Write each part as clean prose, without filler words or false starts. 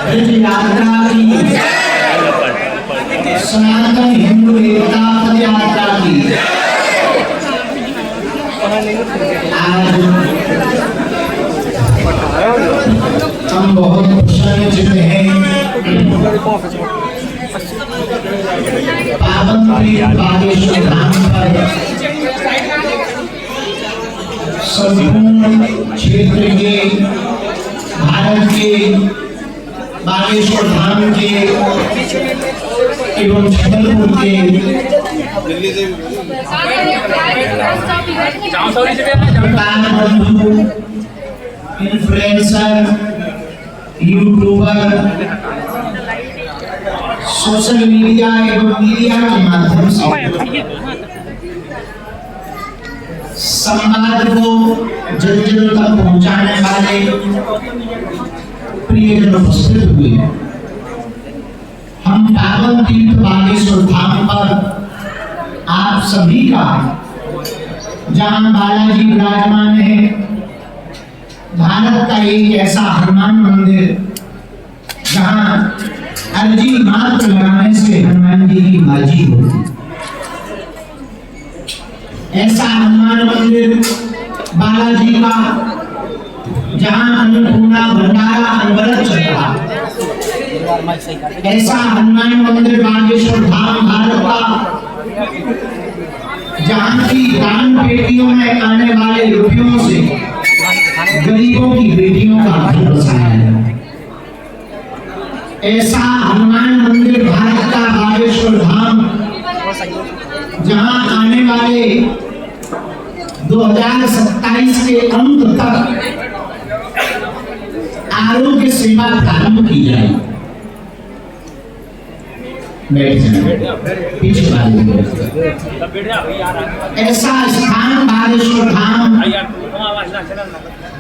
ब्रज यात्रा की, सनातन हिंदू एकता पद यात्रा की। आज हम बहुत प्रसन्न हैं पावन बागेश्वर धाम पर संपूर्ण क्षेत्र के, भारत के, बागेश्वर धाम के एवं छतरपुर के बंधु, इन्फ्लुएंसर, यूट्यूबर, सोशल मीडिया एवं मीडिया के माध्यम से संवाद को जन जन तक पहुंचाने वाले प्रियजन उपस्थित हुए। हम पावन तीर्थ बागेश्वर धाम पर आप सभी का, जहां बालाजी विराजमान है, भारत का एक ऐसा हनुमान मंदिर जहां अर्जी मात्र लगाने से हनुमान जी की बाजी होती, ऐसा हनुमान मंदिर बालाजी का जहां अन्नपूर्णा भंडारा अनवरत चल रहा, ऐसा हनुमान मंदिर बागेश्वर धाम भारत का जहां की दान पेटियों में आने वाले रुपयों से गरीबों की बेटियों का घर बसाया है। ऐसा हनुमान मंदिर भारत का बागेश्वर धाम जहां आने वाले 2027 के अंत तक आरोग्य सेवा प्रारंभ की जाएगी। ऐसा स्थान बागेश्वर धाम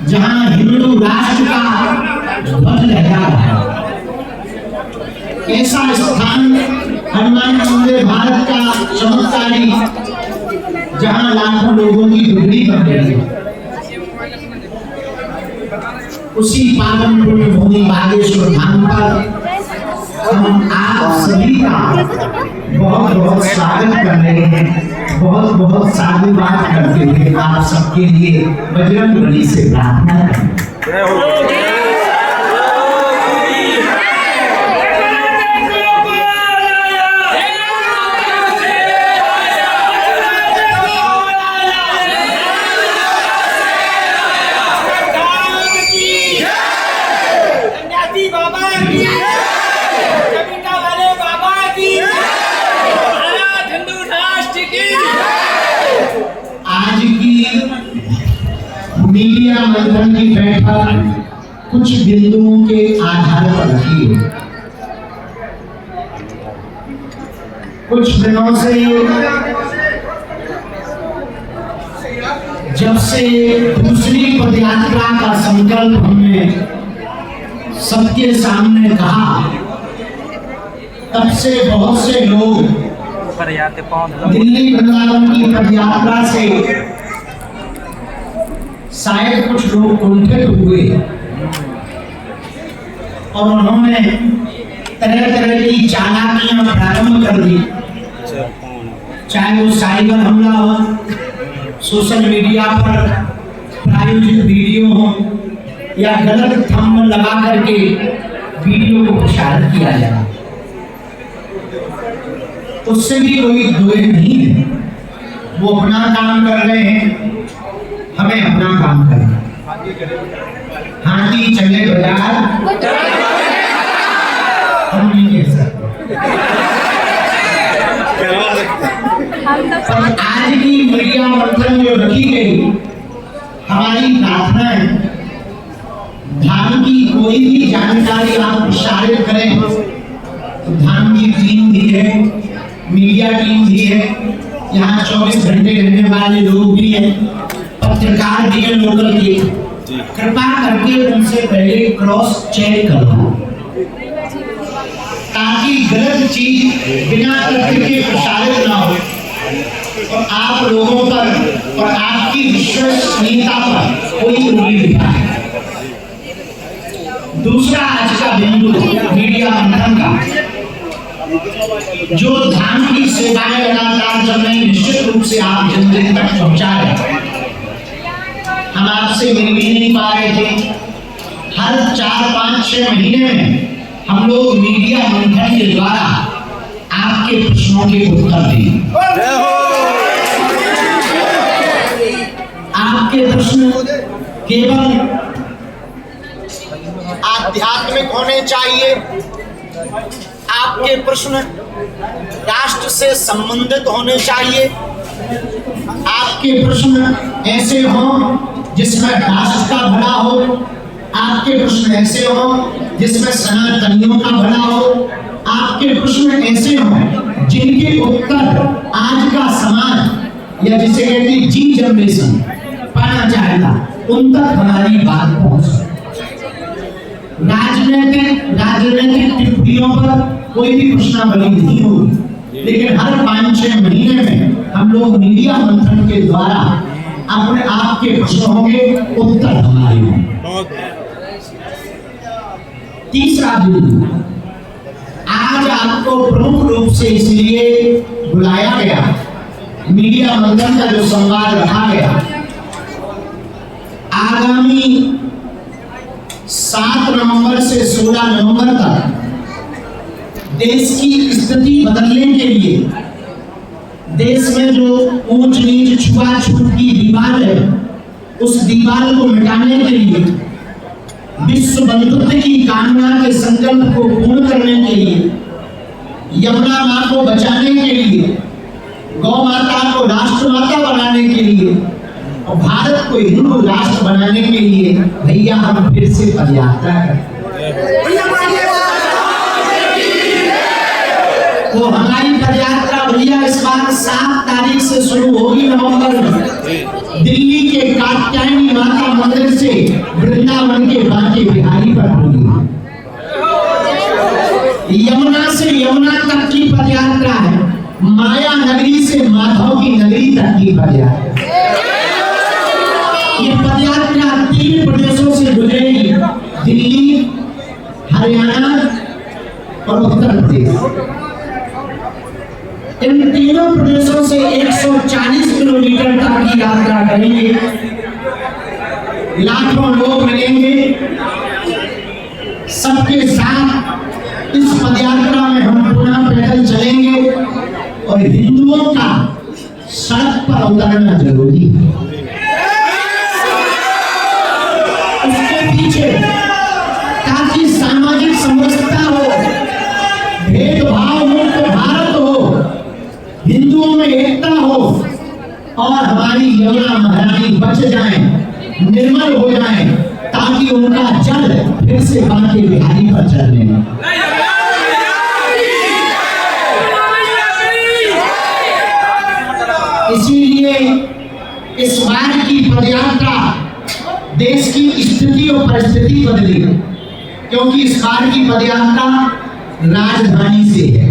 जहां हिंदू राष्ट्र का ध्वज लहरा है, ऐसा स्थान हनुमान मंदिर भारत का चमत्कारी जहां लाखों लोगों की बिगड़ी बन रही है। उसी पावन पुण्य भूमि बागेश्वर धाम पर हम आप सभी का बहुत बहुत स्वागत कर रहे हैं, बहुत बहुत साधुवाद करते हुए आप सबके लिए बजरंगबली से प्रार्थना करें। मीडिया मंथन की बैठक कुछ बिंदुओं के आधार पर रखी है। कुछ दिनों से जब से दूसरी पदयात्रा का संकल्प हमने सबके सामने कहा, तब से बहुत से लोग दिल्ली वृंदावन की पदयात्रा से शायद कुछ लोग कुंठित हुए और उन्होंने तरह तरह की चालाकियां प्रारंभ कर दी, चाहे वो साइबर हमला हो, सोशल मीडिया पर प्रायोजित वीडियो हो या गलत थंब लगा करके वीडियो को प्रसारित किया जाए। उससे भी कोई द्वेष नहीं है, वो अपना काम कर रहे हैं, हमें अपना काम करना। हाथी चले बाजार हम नहीं कह सकते। आज की मीडिया मंथन जो रखी गई, हमारी प्रार्थना है धाम की कोई भी जानकारी आप प्रसारित करें तो धाम की टीम भी है, मीडिया टीम भी है, यहाँ 24 घंटे रहने वाले लोग भी हैं, पत्रकार भी हैं लोकल के। कृपा करके उनसे पहले क्रॉस चेक करो ताकि गलत चीज बिना तथ्य के प्रसारित ना हो और आप लोगों पर और आपकी विश्वसनीयता पर कोई उंगली नहीं। दूसरा आज का बिंदु मीडिया मंथन का जो धाम की सेवाएं लगातार चल रही, निश्चित रूप से आप जन जन तक पहुंचा रहे। हम आपसे मिल भी नहीं पा रहे थे। हर 4, 5, 6 महीने में हम लोग मीडिया मंथन के द्वारा आपके प्रश्नों के उत्तर दें। आपके प्रश्न केवल आध्यात्मिक होने चाहिए, आपके प्रश्न राष्ट्र से संबंधित होने चाहिए, आपके प्रश्न ऐसे हों जिसमें राष्ट्र का भला हो, आपके प्रश्न ऐसे हों जिसमें सनातनियों का भला हो, आपके प्रश्न ऐसे हों जिनके उत्तर आज का समाज या जिसे कहते हैं जी जनरेशन पाना चाहेगा, उन तक हमारी बात पहुंचे। राजनीतिक टिप्पणियों पर कोई भी प्रश्नावली नहीं होगी, लेकिन हर 5-6 महीने में हम लोग मीडिया मंथन के द्वारा अपने आपके प्रश्नों के उत्तर हमारे होंगे। तीसरा बिंदु, आज आपको प्रमुख रूप से इसलिए बुलाया गया, मीडिया मंथन का जो संवाद रखा गया, आगामी 7 नवंबर से 16 नवंबर तक देश की स्थिति बदलने के लिए, देश में जो ऊंच नीच छुआछूत की दीवार है, उस दीवार को मिटाने के लिए, विश्व बंधुत्व की कामना के संकल्प को पूर्ण करने के लिए, यमुना मां को बचाने के लिए, गौ माता को राष्ट्र माता बनाने के लिए और भारत को हिंदू राष्ट्र बनाने के लिए भैया हम फिर से पदयात्रा करें। तो हमारी पदयात्रा भैया इस बार 7 तारीख से शुरू होगी नवंबर में, दिल्ली के कात्यायनी माता मंदिर से वृंदावन के बांके बिहारी पर होगी। यमुना से यमुना तक की पदयात्रा है, माया नगरी से माधव की नगरी तक की पदयात्रा। ये पदयात्रा 3 प्रदेशों से गुजरेगी, दिल्ली, हरियाणा और उत्तर प्रदेश। इन तीनों प्रदेशों से 140 किलोमीटर तक की यात्रा करेंगे। लाखों लोग मिलेंगे, सबके साथ इस पदयात्रा में हम पुनः पैदल चलेंगे और हिंदुओं का सड़क पर उतरना जरूरी है। उसके पीछे ताकि सामाजिक समरसता हो, भेदभाव मुक्त भारत हो, हिंदुओं में एकता हो और हमारी यमुना महारानी बच जाए, निर्मल हो जाए, ताकि उनका जल फिर से बांके बिहारी पर चलने लगे। इसीलिए इस बार की पदयात्रा देश की स्थिति और परिस्थिति बदली, क्योंकि इस बार की पदयात्रा राजधानी से है।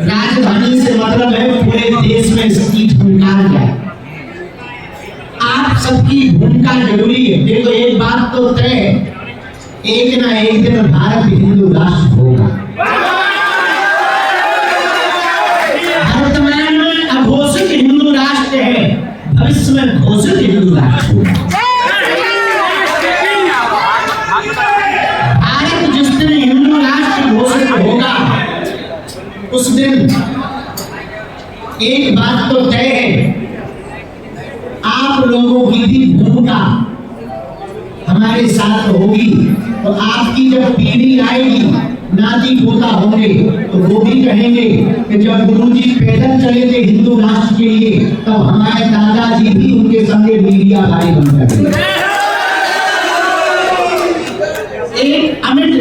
राजधानी से मतलब है पूरे देश में इसकी भूमिका क्या है। आप सबकी भूमिका जरूरी है। देखो एक बात तो तय है, एक ना एक दिन भारत हिंदू राष्ट्र होगा। वर्तमान में अघोषित हिंदू राष्ट्र है, भविष्य में घोषित हिंदू राष्ट्र होगा। भारत जिस दिन हिंदू राष्ट्र घोषित होगा, उस दिन एक बात तो तय है, आप लोगों की भी भूमिका हमारे साथ होगी। तो आपकी जब पीढ़ी आएगी, नाती पोता होंगे, तो वो भी कहेंगे कि जब गुरुजी पैदल चले थे हिंदू राष्ट्र के लिए, तब तो हमारे दादाजी भी उनके संगे मीडिया भाई बनकर गए। एक अमिट,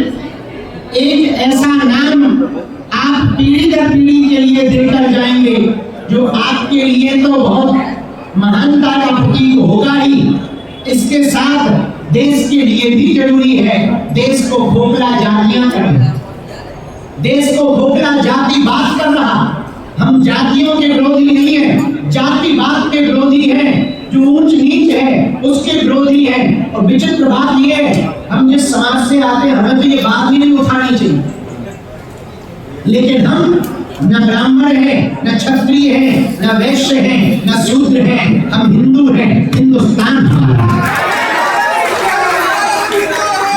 एक ऐसा नाम आप पीढ़ी दर पीढ़ी के लिए देकर जाएंगे, जो आपके लिए तो बहुत महानता का प्रतीक होगा ही, इसके साथ देश के लिए भी जरूरी है देश को खोखला जातियां करना, देश को खोखला जातिवाद कर रहा। हम जातियों के विरोधी नहीं है, जातिवाद के विरोधी हैं, जो ऊंच नीच है उसके विरोधी हैं। और विचित्र बात यह है, हम जिस समाज से आते हैं हमें तो ये बात ही नहीं उठानी लेकिन हम न ब्राह्मण है, न क्षत्रिय है, न वैश्य है, न शूद्र है, हम हिंदू हैं। हिंदुस्तान हमारा है।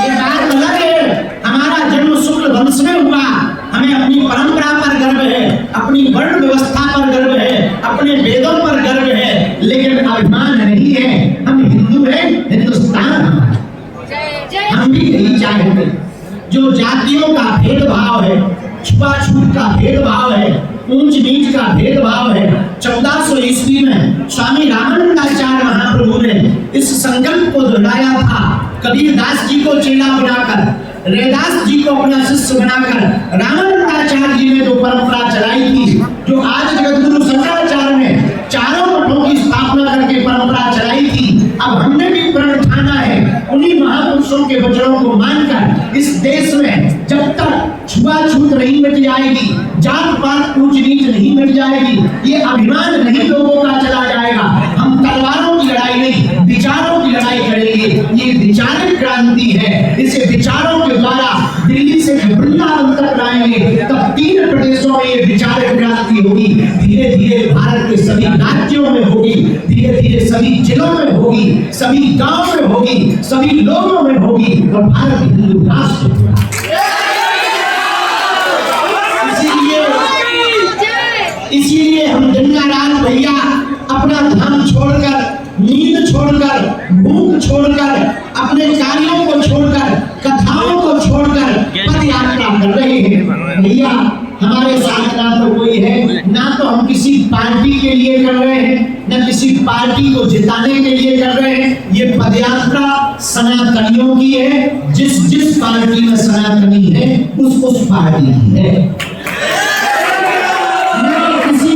ये बात अलग है। हमारा जन्म शुक्ल वंश में हुआ, हमें अपनी परंपरा पर गर्व है, अपनी वर्ण व्यवस्था पर गर्व है, अपने वेदों पर गर्व है, लेकिन अभिमान नहीं है। हम हिंदू हैं, हिंदुस्तान हमारा। हम भी यही चाहेंगे। जो जातियों का भेदभाव है, छुआछूत का भेदभाव है, ऊंच नीच का भेदभाव है, 1400 ईस्वी में स्वामी रामानंदाचार्य महाप्रभु ने इस संकल्प को दोहराया था। कबीरदास जी को चेला बनाकर, रैदास जी को अपना शिष्य बनाकर रामानंदाचार्य जी ने जो परंपरा चलाई थी, जो आज जगतगुरु शंकराचार्य ने चारों मठों की स्थापना करके परंपरा चलाई थी, अब हमने भी प्रण ठाना है उन्हीं महापुरुषों के वचनों को मानकर इस देश में जब तक छुआछूत नहीं मिट जाएगी, जात पात ऊंच नीच नहीं मिट जाएगी, ये अभिमान नहीं लोगों का चला जाएगा। हम तलवारों की लड़ाई नहीं, विचारों की लड़ाई करेंगे। ये विचारिक क्रांति है। इसे विचारों के द्वारा दिल्ली से वृंदावन तक लाएंगे, तब 3 प्रदेशों में ये विचारिक क्रांति होगी। धीरे धीरे भारत के सभी राज्यों में होगी, धीरे धीरे सभी जिलों में होगी, सभी गांवों में होगी, सभी लोगों में होगी और भारत हिंदू राष्ट्र होगा। इसीलिए हम दिन का रात भैया अपना धाम छोड़कर, नींद छोड़कर, भूख छोड़कर, अपने कार्यों को छोड़कर, कथाओं को छोड़कर पद यात्रा कर रहे हैं। भैया हमारे साथ ना तो कोई है, ना तो हम किसी पार्टी के लिए कर रहे हैं, ना किसी पार्टी को जिताने के लिए कर रहे हैं। ये पदयात्रा सनातनियों की है। जिस पार्टी में सनातनी है उस पार्टी की है।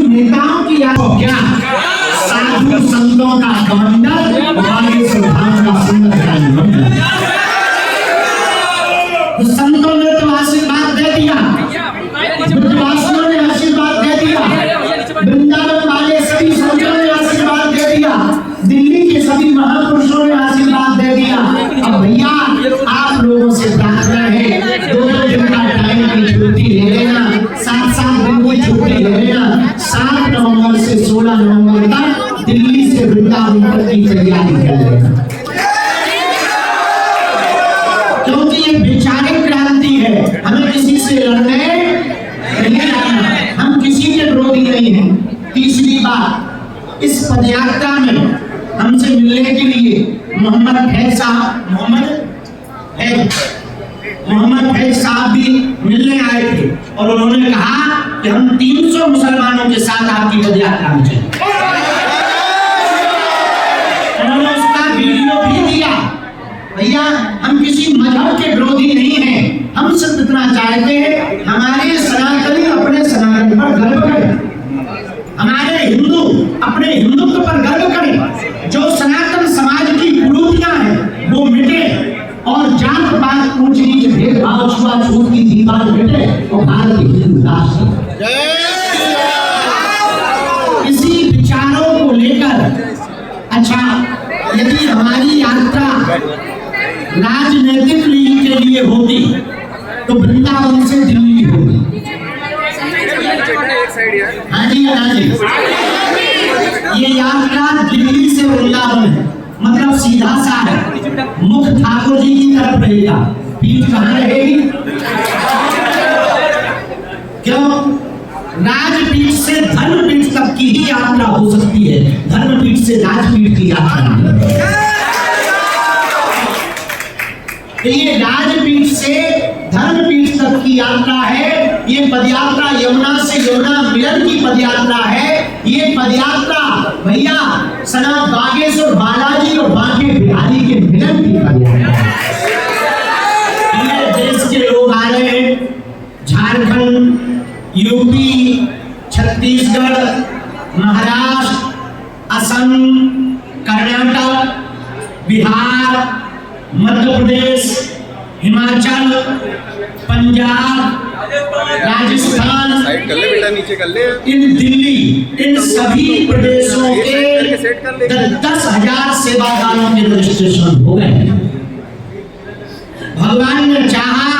नेताओं की क्या साधु संतों का कमंडल, वाले सुधान का सुंदर संतों ने तो आशीर्वाद दे दिया, विद्वासों ने आशीर्वाद दे दिया, वृंदावन वाले सभी संतों ने आशीर्वाद दे दिया, दिल्ली के सभी महापुरुषों ने आशीर्वाद दे दिया। अब भैया आप लोगों से प्रार्थना है, 2 दिन का टाइम की छुट्टी ले लेना, 7 दिन की छुट्टी ले लेना। 7 नवंबर से 16 नवंबर तक दिल्ली से वृंदावन तक की तैयारी कर लेना, क्योंकि ये वैचारिक क्रांति है। हमें किसी से लड़ने नहीं जाना, हम किसी के विरोधी नहीं हैं। तीसरी बात, इस पदयात्रा में हमसे मिलने के लिए मोहम्मद फैज साहब भी मिलने आए थे और उन्होंने कहा कि हम 300 मुसलमानों के साथ आपकी पदयात्रा में चलें। उन्होंने उसका वीडियो भी दिया। भैया हम किसी मजहब के विरोधी नहीं हैं, हम सिर्फ इतना चाहते हैं हमारे सनातनी अपने सनातन पर गर्व करें, हमारे हिंदू अपने हिंदुत्व पर गर्व करें, जो सनातन समाज की कुरीतियां हैं वो मिटे और जात पात ऊंच नीच भेदभाव छुआछूत की दीवार मिटे और भारत हिंदू राष्ट्र। इसी विचारों को लेकर, अच्छा यदि हमारी यात्रा राजनीतिक लीग के लिए होती तो वृंदावन से दिल्ली होगी। हाँ जी, ये यात्रा दिल्ली से वृंदावन है, मतलब सीधा सा है। मुख ठाकुर जी की तरफ रहेगा, पीठ कहाँ रहेगी? क्यों? राजपीठ से धर्मपीठ तक की ही यात्रा हो सकती है, धर्मपीठ से राजपीठ की यात्रा नहीं। ये राजपीठ से धर्मपीठ तक की यात्रा है। ये पदयात्रा यमुना से यमुना मिलन की पदयात्रा है। ये पदयात्रा भैया सना बागेश्वर बालाजी और बांके बिहारी के मिलन की पदयात्रा है। देश के लोग आ रहे हैं, झारखंड, यूपी, छत्तीसगढ़, महाराष्ट्र, असम, कर्नाटक, बिहार, मध्य प्रदेश, हिमाचल, पंजाब, राजस्थान, इन दिल्ली, इन सभी प्रदेशों के 10,000 सेवादारों के रजिस्ट्रेशन हो गए। भगवान ने चाहा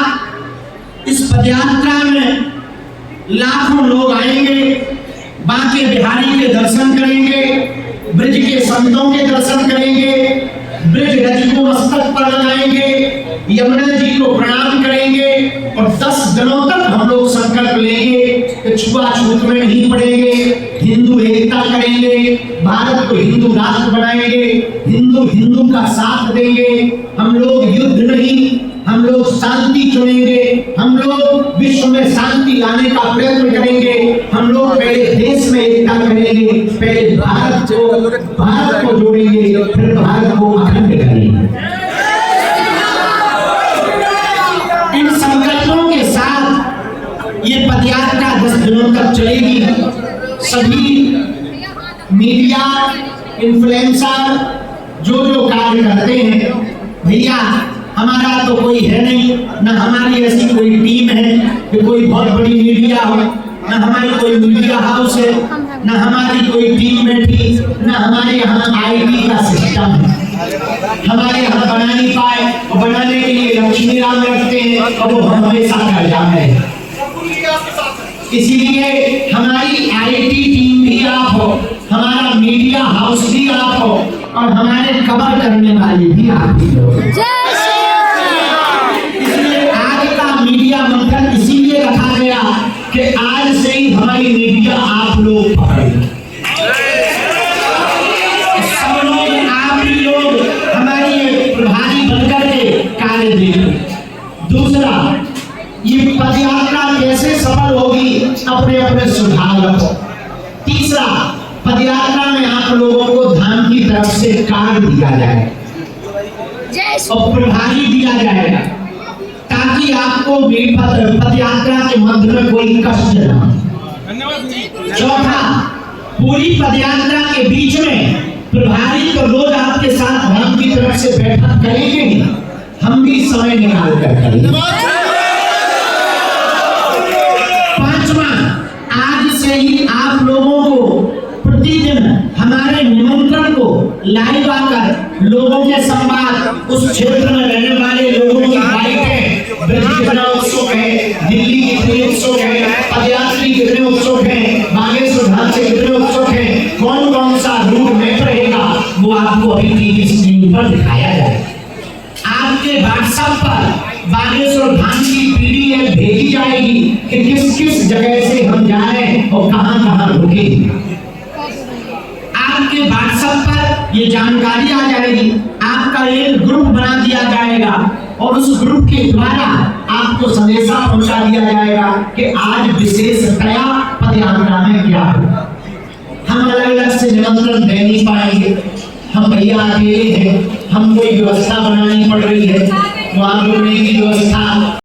इस पदयात्रा में लाखों लोग आएंगे, बांके बिहारी के दर्शन करेंगे, ब्रज के संतों के दर्शन करेंगे, ब्रज रज को मस्तक पर लगाएंगे, यमुना जी को प्रणाम करेंगे और 10 दिनों तक हम लोग संकल्प लेंगे कि छुआछूत में नहीं पड़ेंगे, हिंदू एकता करेंगे, भारत को हिंदू राष्ट्र बनाएंगे, हिंदू हिंदू का साथ देंगे, हम लोग युद्ध नहीं, हम लोग शांति चुनेंगे, हम लोग विश्व में शांति लाने का प्रयत्न करेंगे, हम लोग पहले देश में एकता करेंगे, पहले भारत को जोड़ेंगे, फिर भारत को अखंड करेंगे। इन संकल्पों के साथ ये पदयात्रा 10 दिनों तक चलेगी। सभी मीडिया इन्फ्लुएंसर जो कार्य करते हैं, भैया हमारा तो कोई है नहीं, न हमारी ऐसी कोई टीम है कि कोई बहुत बड़ी मीडिया हो, न हमारी कोई मीडिया हाउस है, न हमारी कोई टीम बैठी, न हमारे यहाँ आईटी का सिस्टम है। हमारे यहाँ बना नहीं पाए और बनाने के लिए लक्ष्मी राम रखते हैं और वो हमेशा कर्जा है। इसीलिए हमारी आईटी टीम भी आप हो, हमारा मीडिया हाउस भी आप हो और हमारे कवर करने वाले भी आप ही हो। इसलिए आज का मीडिया मंथन इसीलिए रखा गया कि आज से ही हमारी मीडिया आप लोग पकड़ेंगे। सब लोग आप ही लोग हमारी प्रभारी बनकर के कार्य देंगे। दूसरा, ये पदयात्रा कैसे सफल होगी, अपने अपने सुझाव रखो। तीसरा, पदयात्रा में आप लोगों को धाम की तरफ से कार्ड दिया जाएगा और प्रभारी दिया जाएगा ताकि आपको पदयात्रा के मध्य में कोई कष्ट न हो। चौथा, पूरी पदयात्रा के बीच में प्रभारी तो रोज आपके साथ धाम की तरफ से बैठक करेंगे, हम भी समय निकाल कर करेंगे। पांचवा, आज से ही आप लोगों को प्रतिदिन हमारे निमंत्रण को लाइव आकर लोगों के संवाद, उस क्षेत्र में रहने वाले लोगों की बाइटें, ब्रज कितना उत्सुक है, दिल्ली कितने उत्सुक है, पदयात्री कितने उत्सुक है, बागेश्वर धाम से कितने उत्सुक है, कौन कौन सा रूट मैप रहेगा, वो आपको अभी टीवी स्क्रीन पर दिखाया जाएगा। आपके व्हाट्सएप पर बागेश्वर धाम की पीडीएफ भेजी जाएगी कि किस किस जगह से हम जा रहे हैं और कहां कहां रुकेंगे। आपके व्हाट्सएप पर ये जानकारी आ जाएगी, आपका एक ग्रुप बना दिया जाएगा और उस ग्रुप के द्वारा आपको संदेशा पहुंचा दिया जाएगा कि आज विशेषतया पदयात्रा में क्या होगा। हम अलग अलग से निमंत्रण दे नहीं पाएंगे, हम भैया अकेले हैं, हम कोई व्यवस्था बनानी पड़ रही है, वहां रुकने की व्यवस्था